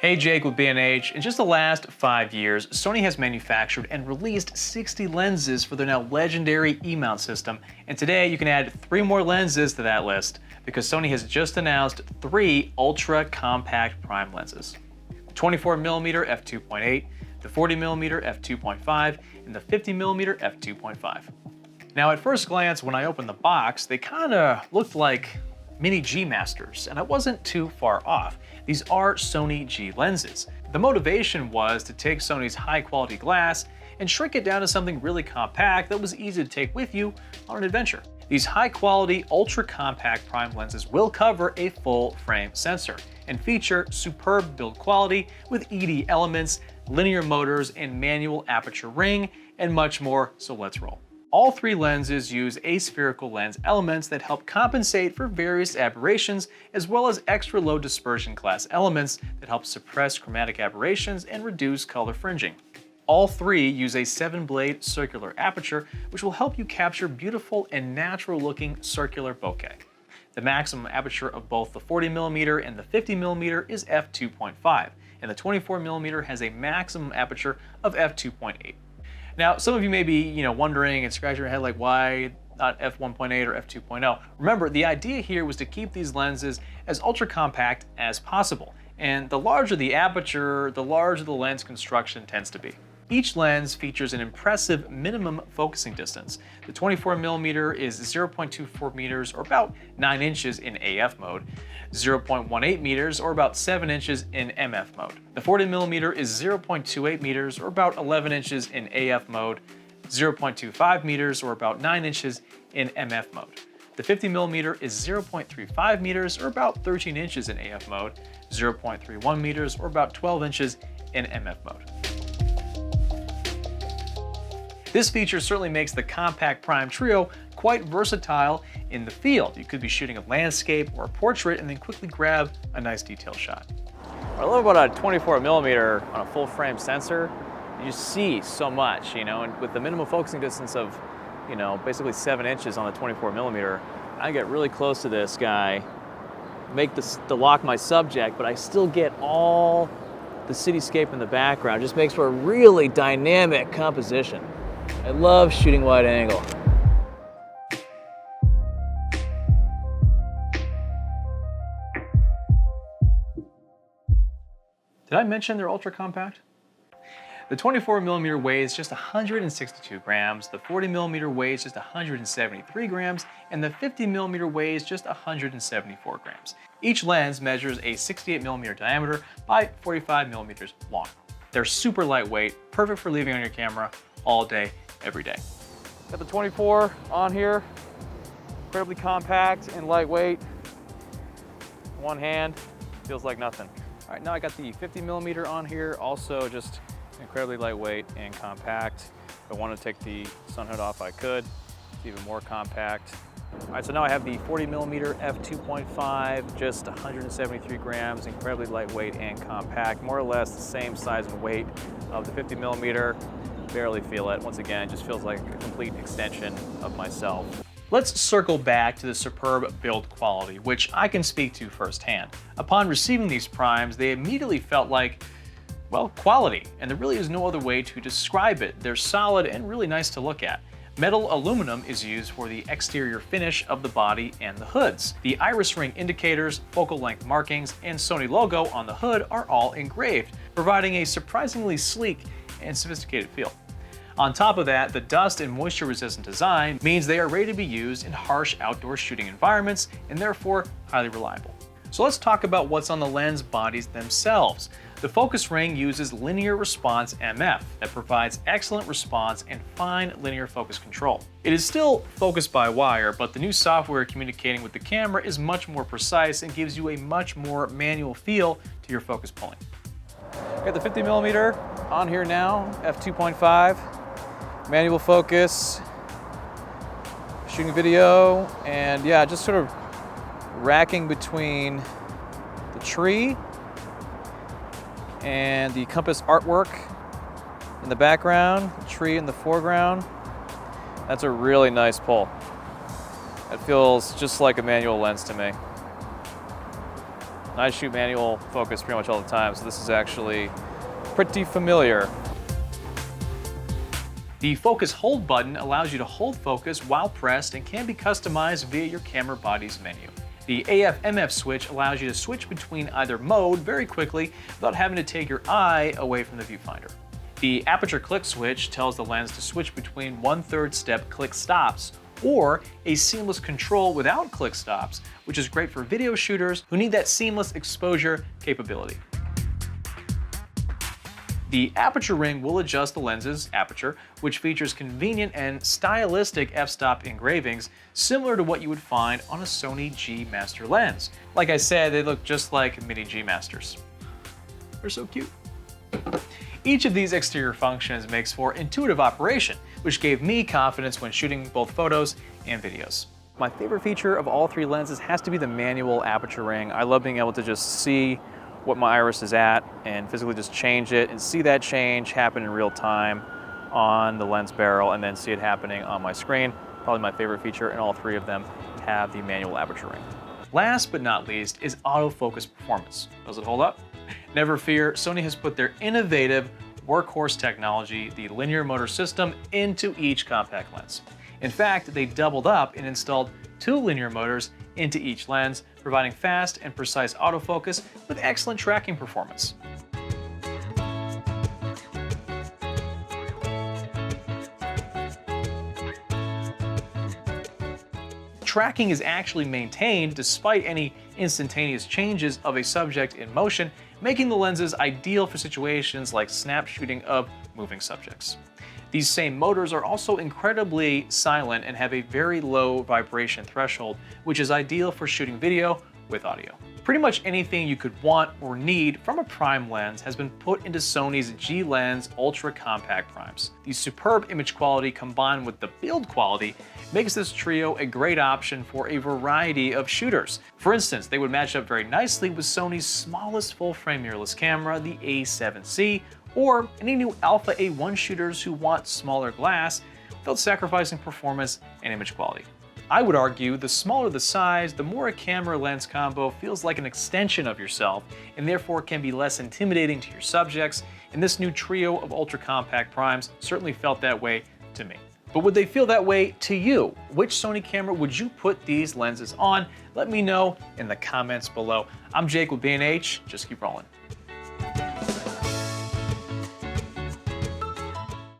Hey, Jake with B&H. In just the last 5 years, Sony has manufactured and released 60 lenses for their now legendary E-mount system, and today you can add 3 more lenses to that list because Sony has just announced 3 ultra-compact prime lenses. The 24mm f2.8, the 40mm f2.5, and the 50mm f2.5. Now at first glance, when I opened the box, they kinda looked like mini G Masters, and I wasn't too far off. These are Sony G lenses. The motivation was to take Sony's high quality glass and shrink it down to something really compact that was easy to take with you on an adventure. These high quality, ultra compact prime lenses will cover a full frame sensor and feature superb build quality with ED elements, linear motors, and manual aperture ring, and much more, so let's roll. All 3 lenses use aspherical lens elements that help compensate for various aberrations, as well as extra low dispersion class elements that help suppress chromatic aberrations and reduce color fringing. All 3 use a 7-blade circular aperture, which will help you capture beautiful and natural looking circular bokeh. The maximum aperture of both the 40mm and the 50mm is f2.5, and the 24mm has a maximum aperture of f2.8. Now, some of you may be, wondering and scratching your head like, why not f1.8 or f2.0? Remember, the idea here was to keep these lenses as ultra compact as possible. And the larger the aperture, the larger the lens construction tends to be. Each lens features an impressive minimum focusing distance. The 24mm is 0.24 meters, or about 9 inches in AF mode, 0.18 meters, or about 7 inches in MF mode. The 40mm is 0.28 meters, or about 11 inches in AF mode, 0.25 meters, or about 9 inches in MF mode. The 50mm is 0.35 meters, or about 13 inches in AF mode, 0.31 meters, or about 12 inches in MF mode. This feature certainly makes the compact prime trio quite versatile in the field. You could be shooting a landscape or a portrait and then quickly grab a nice detail shot. What I love about a 24mm on a full frame sensor, you see so much, and with the minimum focusing distance of, basically 7 inches on the 24mm, I get really close to this guy, make the lock my subject, but I still get all the cityscape in the background. It just makes for a really dynamic composition. I love shooting wide angle. Did I mention they're ultra compact? The 24mm weighs just 162 grams, the 40mm weighs just 173 grams, and the 50mm weighs just 174 grams. Each lens measures a 68mm diameter by 45mm long. They're super lightweight, perfect for leaving on your camera all day, every day. Got the 24 on here, incredibly compact and lightweight. One hand, feels like nothing. All right, now I got the 50mm on here, also just incredibly lightweight and compact. If I want to take the sun hood off, I could. It's even more compact. All right, so now I have the 40mm f2.5, just 173 grams, incredibly lightweight and compact, more or less the same size and weight of the 50mm. Barely feel it. Once again, it just feels like a complete extension of myself. Let's circle back to the superb build quality, which I can speak to firsthand. Upon receiving these primes, they immediately felt like, well, quality, and there really is no other way to describe it. They're solid and really nice to look at. Metal aluminum is used for the exterior finish of the body and the hoods. The iris ring indicators, focal length markings, and Sony logo on the hood are all engraved, providing a surprisingly sleek and sophisticated feel. On top of that, the dust and moisture resistant design means they are ready to be used in harsh outdoor shooting environments and therefore highly reliable. So let's talk about what's on the lens bodies themselves. The focus ring uses linear response MF that provides excellent response and fine linear focus control. It is still focused by wire, but the new software communicating with the camera is much more precise and gives you a much more manual feel to your focus pulling. Got the 50mm on here now, f2.5, manual focus, shooting video, and yeah, just sort of racking between the tree and the compass artwork in the background, the tree in the foreground. That's a really nice pull. It feels just like a manual lens to me. I shoot manual focus pretty much all the time, so this is actually pretty familiar. The focus hold button allows you to hold focus while pressed and can be customized via your camera body's menu. The AF/MF switch allows you to switch between either mode very quickly without having to take your eye away from the viewfinder. The aperture click switch tells the lens to switch between 1/3 step click stops or a seamless control without click stops, which is great for video shooters who need that seamless exposure capability. The Aperture Ring will adjust the lens's aperture, which features convenient and stylistic f-stop engravings similar to what you would find on a Sony G Master lens. Like I said, they look just like mini G Masters. They're so cute. Each of these exterior functions makes for intuitive operation, which gave me confidence when shooting both photos and videos. My favorite feature of all three lenses has to be the manual aperture ring. I love being able to just see what my iris is at and physically just change it and see that change happen in real time on the lens barrel and then see it happening on my screen. Probably my favorite feature, and all three of them have the manual aperture ring. Last but not least is autofocus performance. Does it hold up? Never fear, Sony has put their innovative workhorse technology, the linear motor system, into each compact lens. In fact, they doubled up and installed 2 linear motors into each lens, providing fast and precise autofocus with excellent tracking performance. Tracking is actually maintained despite any instantaneous changes of a subject in motion, making the lenses ideal for situations like snap shooting of moving subjects. These same motors are also incredibly silent and have a very low vibration threshold, which is ideal for shooting video with audio. Pretty much anything you could want or need from a prime lens has been put into Sony's G-Lens Ultra Compact Primes. The superb image quality combined with the build quality makes this trio a great option for a variety of shooters. For instance, they would match up very nicely with Sony's smallest full-frame mirrorless camera, the A7C, or any new Alpha A1 shooters who want smaller glass without sacrificing performance and image quality. I would argue the smaller the size, the more a camera-lens combo feels like an extension of yourself and therefore can be less intimidating to your subjects, and this new trio of ultra-compact primes certainly felt that way to me. But would they feel that way to you? Which Sony camera would you put these lenses on? Let me know in the comments below. I'm Jake with B&H. Just keep rolling.